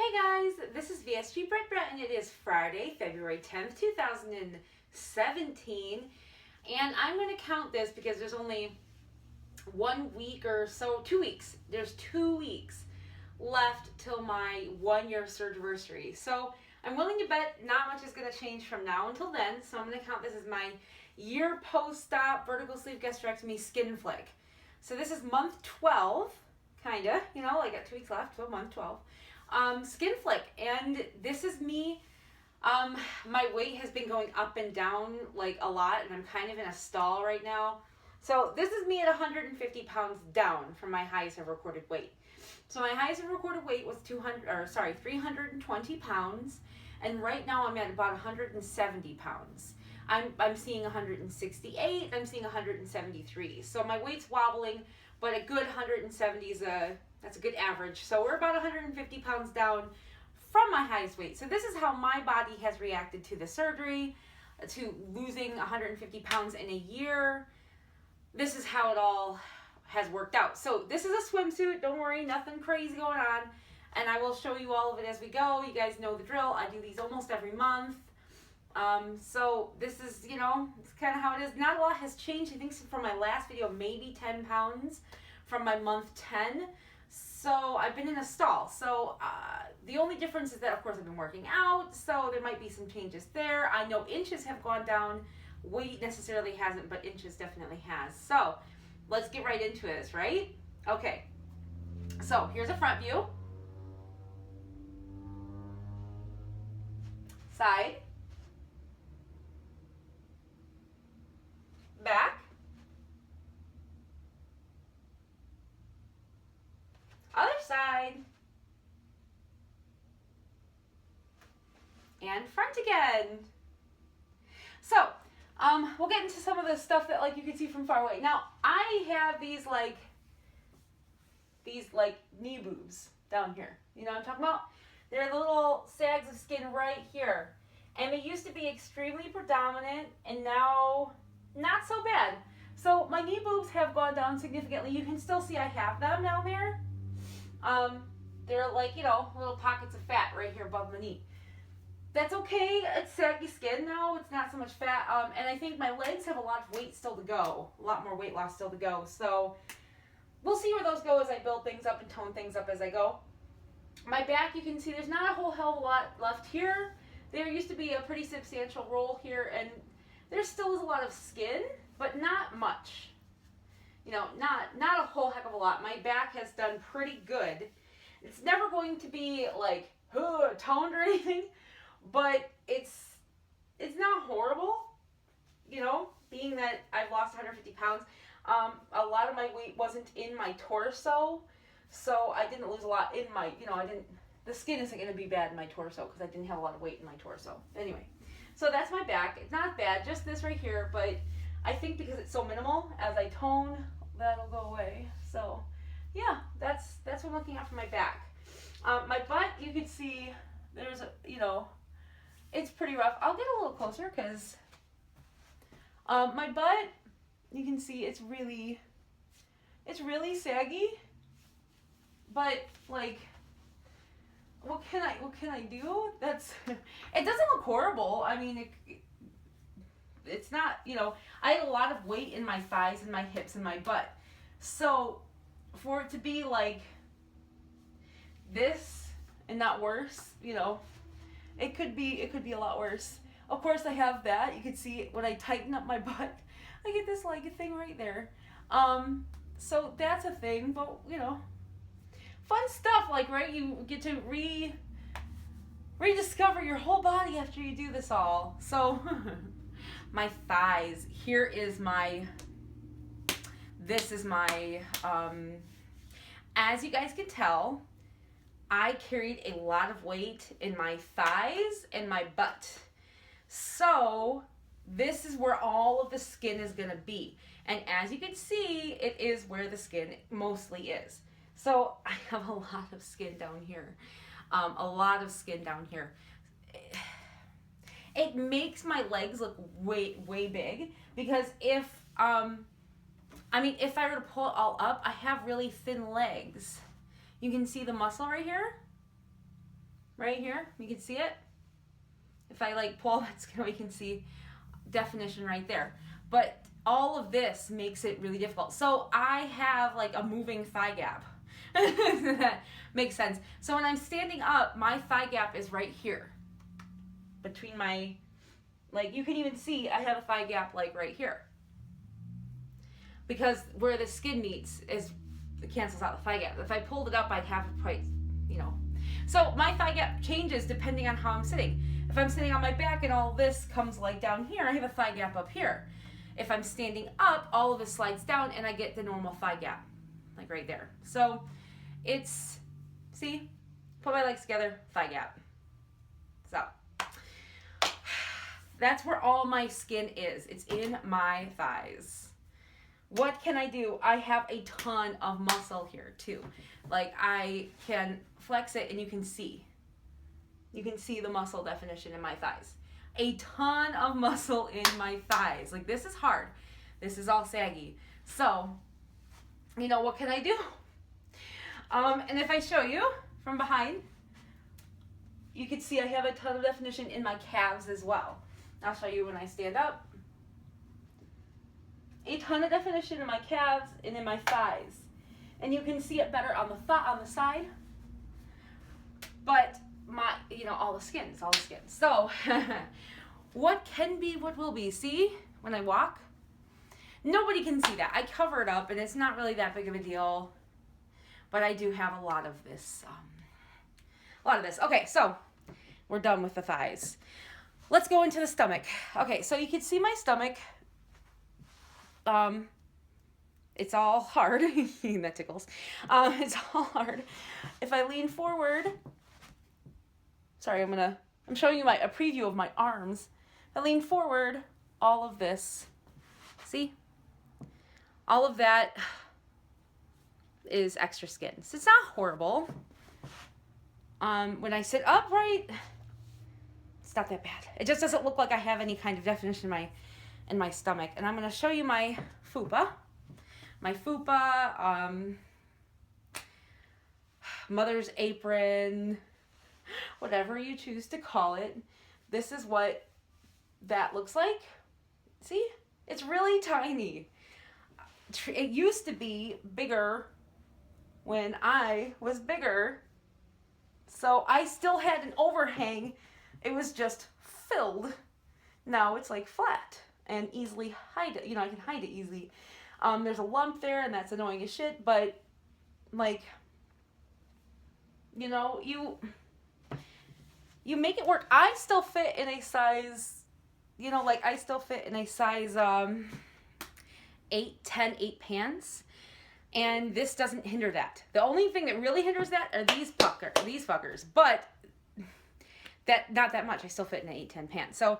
Hey guys, this is VSG Brett and it is Friday, February 10th, 2017. And I'm going to count this because there's only 1 week or so, 2 weeks. There's 2 weeks left till my 1-year surgery. So I'm willing to bet not much is going to change from now until then. So I'm going to count this as my year post-op vertical sleeve gastrectomy skin flick. So this is month 12, kind of, I got 2 weeks left, so month 12. Skin flick, and this is me. My weight has been going up and down like a lot, and I'm kind of in a stall right now. So this is me at 150 pounds down from my highest ever recorded weight. So my highest ever recorded weight was 320 pounds, and right now I'm at about 170 pounds. I'm seeing 168, I'm seeing 173. So my weight's wobbling, but a good 170 is that's a good average. So we're about 150 pounds down from my highest weight. So this is how my body has reacted to the surgery, to losing 150 pounds in a year. This is how it all has worked out. So this is a swimsuit. Don't worry, nothing crazy going on. And I will show you all of it as we go. You guys know the drill. I do these almost every month. So this is, it's kind of how it is. Not a lot has changed. I think from my last video, maybe 10 pounds from my month 10. So I've been in a stall. So the only difference is that, of course, I've been working out. So there might be some changes there. I know inches have gone down. Weight necessarily hasn't, but inches definitely has. So let's get right into this, right? Okay. So here's a front view. Side. Back. Other side. And front again. So, we'll get into some of the stuff that you can see from far away. Now, I have these knee boobs down here. You know what I'm talking about? They're the little sags of skin right here. And they used to be extremely predominant, and now not so bad. So my knee boobs have gone down significantly. You can still see I have them down there. They're little pockets of fat right here above my knee. That's okay. It's saggy skin now. It's not so much fat. And I think my legs have a lot of weight still to go. A lot more weight loss still to go. So we'll see where those go as I build things up and tone things up as I go. My back, you can see there's not a whole hell of a lot left here. There used to be a pretty substantial roll here, and there still is a lot of skin, but not much. Not a whole heck of a lot. My back has done pretty good. It's never going to be toned or anything, but it's not horrible, being that I've lost 150 pounds. A lot of my weight wasn't in my torso, so I didn't lose a lot in my, the skin isn't going to be bad in my torso because I didn't have a lot of weight in my torso. Anyway, so that's my back. It's not bad, just this right here, but I think because it's so minimal, as I tone, that'll go away. So yeah, that's what I'm looking at for my back. My butt, you can see there's it's pretty rough. I'll get a little closer because my butt, you can see it's really saggy, but what can I do? It doesn't look horrible. I mean, it's not, I had a lot of weight in my thighs and my hips and my butt. So for it to be like this and not worse, it could be a lot worse. Of course, I have that. You can see when I tighten up my butt, I get this a thing right there. So that's a thing, but fun stuff, right? You get to rediscover your whole body after you do this all. So my thighs, this is my, as you guys can tell, I carried a lot of weight in my thighs and my butt. So this is where all of the skin is going to be. And as you can see, it is where the skin mostly is. So I have a lot of skin down here. It makes my legs look way, way big because if I were to pull it all up, I have really thin legs. You can see the muscle right here. right here. You can see it. If I like pull that skin away, you can see definition right there. But all of this makes it really difficult. So I have like a moving thigh gap. That makes sense. So when I'm standing up, my thigh gap is right here. Between my, like you can even see I have a thigh gap like right here. Because where the skin meets is, it cancels out the thigh gap. If I pulled it up, I'd have it quite, you know. So my thigh gap changes depending on how I'm sitting. If I'm sitting on my back and all this comes like down here, I have a thigh gap up here. If I'm standing up, all of it slides down and I get the normal thigh gap, like right there. So it's, see, put my legs together, thigh gap. So that's where all my skin is. It's in my thighs. What can I do? I have a ton of muscle here too. Like I can flex it and you can see. You can see the muscle definition in my thighs. A ton of muscle in my thighs. Like this is hard. This is all saggy. So, you know, what can I do? And if I show you from behind, you can see I have a ton of definition in my calves as well. I'll show you when I stand up. A ton of definition in my calves and in my thighs. And you can see it better on the side. But my, you know, all the skin. So, what can be, what will be? See, when I walk, nobody can see that. I cover it up and it's not really that big of a deal. But I do have a lot of this. Okay, so we're done with the thighs. Let's go into the stomach. Okay, so you can see my stomach. It's all hard. That tickles. It's all hard. If I lean forward, sorry, I'm showing you a preview of my arms. If I lean forward, all of this, see? All of that is extra skin. So it's not horrible. When I sit upright, it's not that bad. It just doesn't look like I have any kind of definition in my stomach. And I'm going to show you my fupa. My fupa, mother's apron, whatever you choose to call it. This is what that looks like. See? It's really tiny. It used to be bigger when I was bigger. So I still had an overhang. It was just filled. Now it's like flat and easily hide it. You know, I can hide it easily. There's a lump there and that's annoying as shit, but like, you know, you make it work. I still fit in a size, you know, like I still fit in a size 8, 10, 8 pants. And this doesn't hinder that. The only thing that really hinders that are these fuckers. But that not that much. I still fit in an 8, 10 pants. So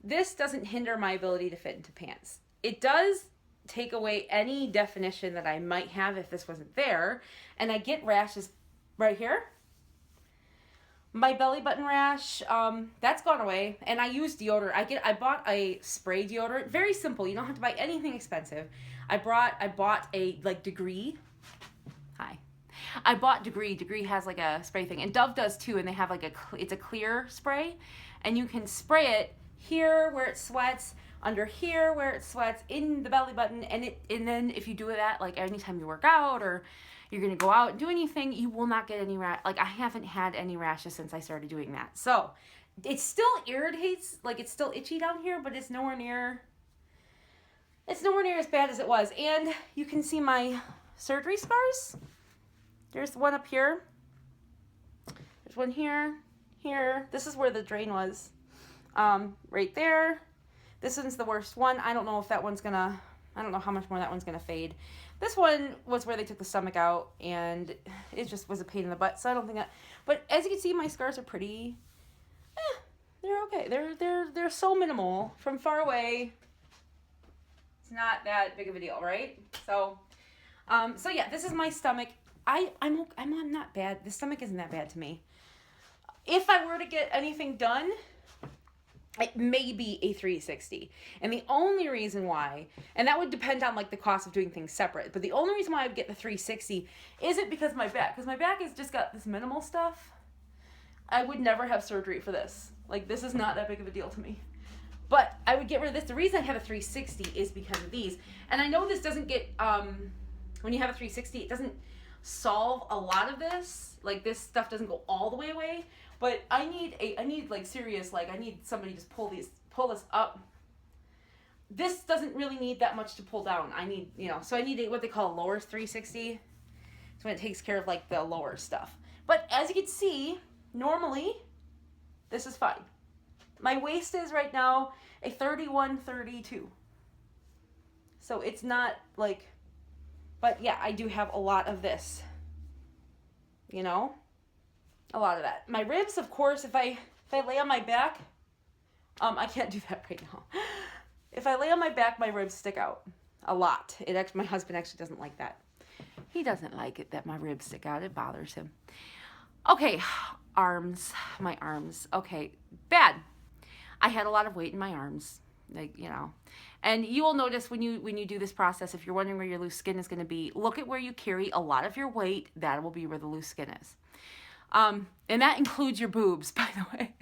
this doesn't hinder my ability to fit into pants. It does take away any definition that I might have if this wasn't there. And I get rashes right here. My belly button rash, that's gone away. And I use deodorant. I bought a spray deodorant. Very simple. You don't have to buy anything expensive. I bought a Degree. Hi. I bought Degree. Degree has like a spray thing, and Dove does too. And they have like it's a clear spray, and you can spray it here where it sweats, under here where it sweats, in the belly button, and then if you do that like anytime you work out or you're gonna go out and do anything, you will not get any rash. Like I haven't had any rashes since I started doing that. So it still irritates, like it's still itchy down here, but it's nowhere near as bad as it was. And you can see my surgery scars. There's one up here. There's one here. This is where the drain was. Right there. This one's the worst one. I don't know if that one's gonna, I don't know how much more that one's gonna fade. This one was where they took the stomach out, and it just was a pain in the butt. So I don't think that, but as you can see, my scars are pretty, they're okay. They're so minimal from far away. It's not that big of a deal, right? So yeah, this is my stomach. I'm not bad. The stomach isn't that bad to me. If I were to get anything done, it may be a 360. And the only reason why, and that would depend on like the cost of doing things separate, but the only reason why I would get the 360 isn't because my back, because my back has just got this minimal stuff. I would never have surgery for this. Like, this is not that big of a deal to me. But I would get rid of this. The reason I have a 360 is because of these. And I know this doesn't get, when you have a 360, it doesn't solve a lot of this. Like, this stuff doesn't go all the way away. But I need like serious, like, I need somebody to just pull this up. This doesn't really need that much to pull down. I need, so I need what they call a lower 360. So when it takes care of like the lower stuff. But as you can see, normally, this is fine. My waist is right now a 31-32. So it's not like, but yeah, I do have a lot of this. A lot of that. My ribs, of course, if I lay on my back, I can't do that right now. If I lay on my back, my ribs stick out a lot. My husband actually doesn't like that. He doesn't like it that my ribs stick out. It bothers him. Okay, arms, my arms. Okay, bad. I had a lot of weight in my arms, like, and you will notice when you do this process, if you're wondering where your loose skin is going to be, look at where you carry a lot of your weight. That will be where the loose skin is. And that includes your boobs, by the way.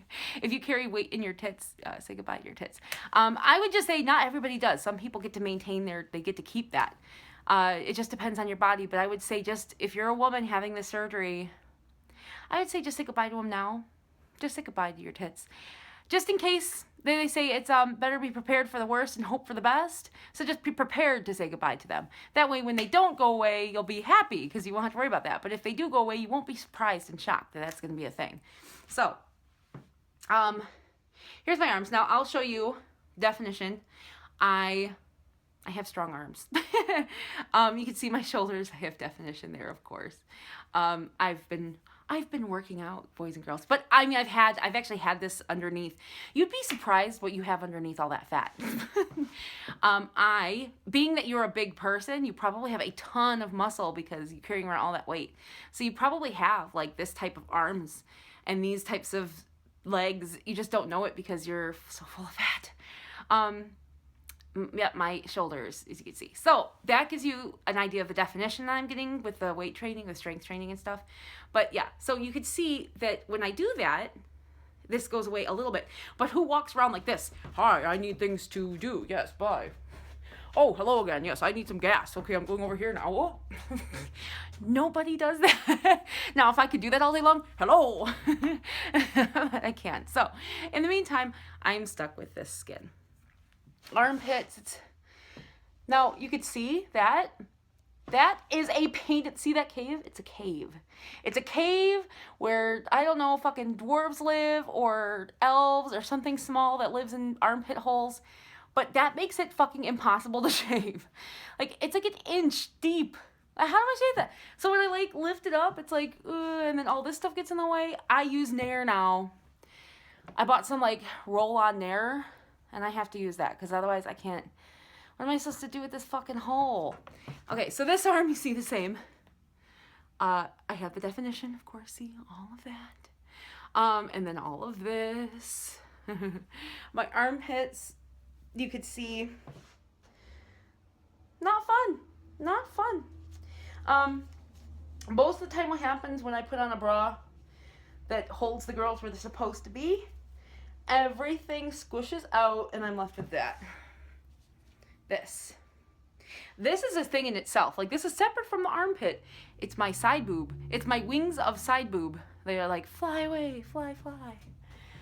If you carry weight in your tits, say goodbye to your tits. I would just say not everybody does. Some people get to maintain they get to keep that. It just depends on your body, but I would say just, if you're a woman having this surgery, I would say just say goodbye to them now. Just say goodbye to your tits. Just in case, they say it's better be prepared for the worst and hope for the best. So just be prepared to say goodbye to them. That way when they don't go away, you'll be happy because you won't have to worry about that. But if they do go away, you won't be surprised and shocked that that's going to be a thing. So, here's my arms. Now I'll show you definition. I have strong arms. You can see my shoulders. I have definition there, of course. I've been working out, boys and girls. But I mean, I've actually had this underneath. You'd be surprised what you have underneath all that fat. Being that you're a big person, you probably have a ton of muscle because you're carrying around all that weight. So you probably have like this type of arms and these types of legs. You just don't know it because you're so full of fat. Yeah, my shoulders, as you can see. So that gives you an idea of the definition that I'm getting with the weight training, with strength training and stuff. But yeah, so you could see that when I do that, this goes away a little bit. But who walks around like this? Hi, I need things to do. Yes, bye. Oh, hello again. Yes, I need some gas. Okay, I'm going over here now. Oh. Nobody does that. Now, if I could do that all day long, hello. I can't. So in the meantime, I'm stuck with this skin. Armpits. Now you could see that is a painted, see that cave? It's a cave. It's a cave where, I don't know, fucking dwarves live or elves or something small that lives in armpit holes. But that makes it fucking impossible to shave. Like, it's like an inch deep. How do I shave that? So when I like lift it up, it's like, and then all this stuff gets in the way. I use Nair now. I bought some like roll-on Nair. And I have to use that because otherwise I can't. What am I supposed to do with this fucking hole? Okay, so this arm, you see the same. I have the definition, of course, see all of that. And then all of this. My armpits, you could see. Not fun. Not fun. Most of the time what happens when I put on a bra that holds the girls where they're supposed to be, everything squishes out and I'm left with that. This is a thing in itself. Like, this is separate from the armpit. It's my side boob. It's my wings of side boob. They are like, fly away, fly, fly.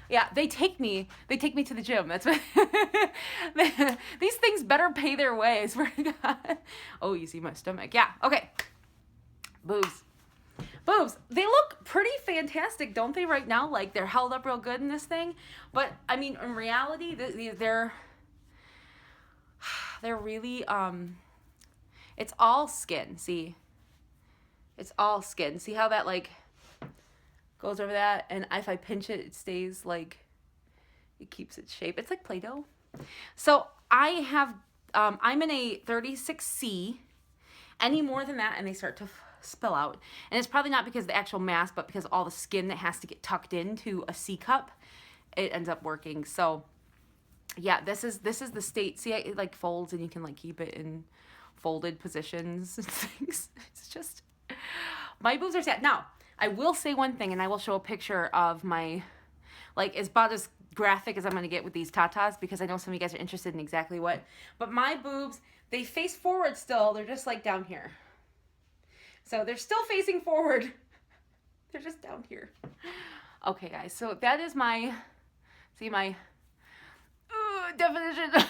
Yeah, they take me to the gym. That's what these things better pay their way, I swear to God. Oh, you see my stomach. Yeah, okay. Boobs. They look pretty fantastic, don't they, right now? Like, they're held up real good in this thing. But, I mean, in reality, they're really, it's all skin, see? It's all skin. See how that, like, goes over that? And if I pinch it, it stays, like, it keeps its shape. It's like Play-Doh. So, I'm in a 36C. Any more than that, and they start to spill out. And it's probably not because of the actual mass, but because all the skin that has to get tucked into a C cup, it ends up working. So yeah, this is the state. See, it like folds and you can like keep it in folded positions and things. It's just, my boobs are sad. Now, I will say one thing, and I will show a picture of my, like, it's about as graphic as I'm going to get with these tatas, because I know some of you guys are interested in exactly what. But my boobs, they face forward still. They're just like down here. So they're still facing forward. They're just down here. Okay, guys. So that is my, see my definition.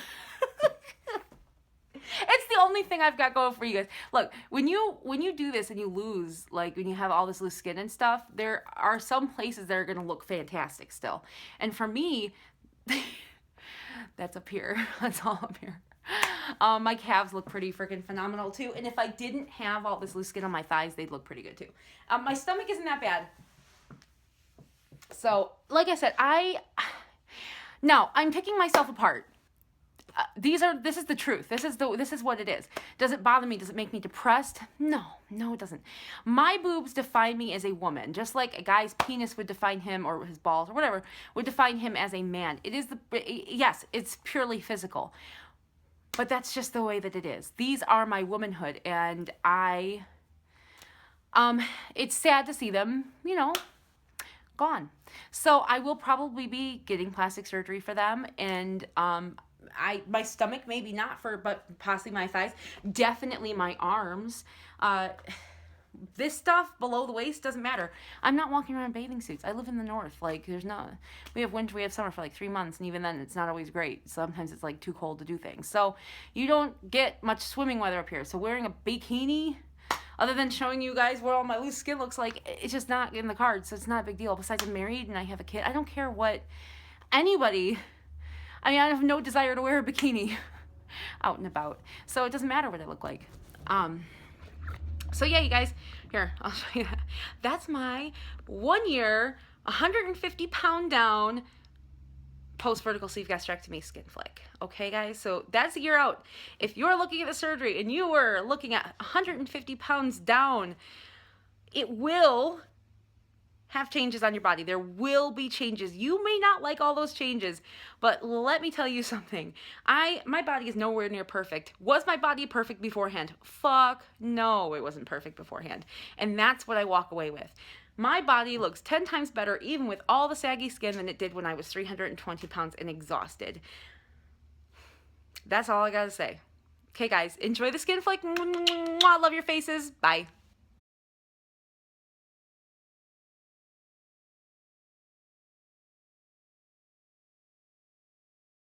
It's the only thing I've got going for you guys. Look, when you do this and you lose, like when you have all this loose skin and stuff, there are some places that are going to look fantastic still. And for me, that's up here. That's all up here. My calves look pretty freaking phenomenal too. And if I didn't have all this loose skin on my thighs, they'd look pretty good too. My stomach isn't that bad. So, like I said, now I'm picking myself apart. This is the truth. This is what it is. Does it bother me? Does it make me depressed? No, it doesn't. My boobs define me as a woman, just like a guy's penis would define him, or his balls or whatever would define him as a man. Yes, it's purely physical, but that's just the way that it is. These are my womanhood, and it's sad to see them, gone. So I will probably be getting plastic surgery for them, and my stomach, maybe not but possibly my thighs, definitely my arms. This stuff below the waist doesn't matter. I'm not walking around in bathing suits. I live in the north. Like, we have winter, we have summer for like 3 months, and even then it's not always great. Sometimes it's like too cold to do things. So you don't get much swimming weather up here. So wearing a bikini, other than showing you guys what all my loose skin looks like, it's just not in the cards. So it's not a big deal. Besides, I'm married and I have a kid. I don't care what anybody... I have no desire to wear a bikini out and about. So it doesn't matter what I look like. So yeah, you guys, here, I'll show you that. That's my 1 year, 150 pound down post-vertical sleeve gastrectomy skin flick. Okay, guys? So that's a year out. If you're looking at the surgery and you were looking at 150 pounds down, it will have changes on your body. There will be changes. You may not like all those changes, but let me tell you something. My body is nowhere near perfect. Was my body perfect beforehand? Fuck no, it wasn't perfect beforehand. And that's what I walk away with. My body looks 10 times better, even with all the saggy skin, than it did when I was 320 pounds and exhausted. That's all I gotta say. Okay, guys, enjoy the skin flick. Love your faces. Bye.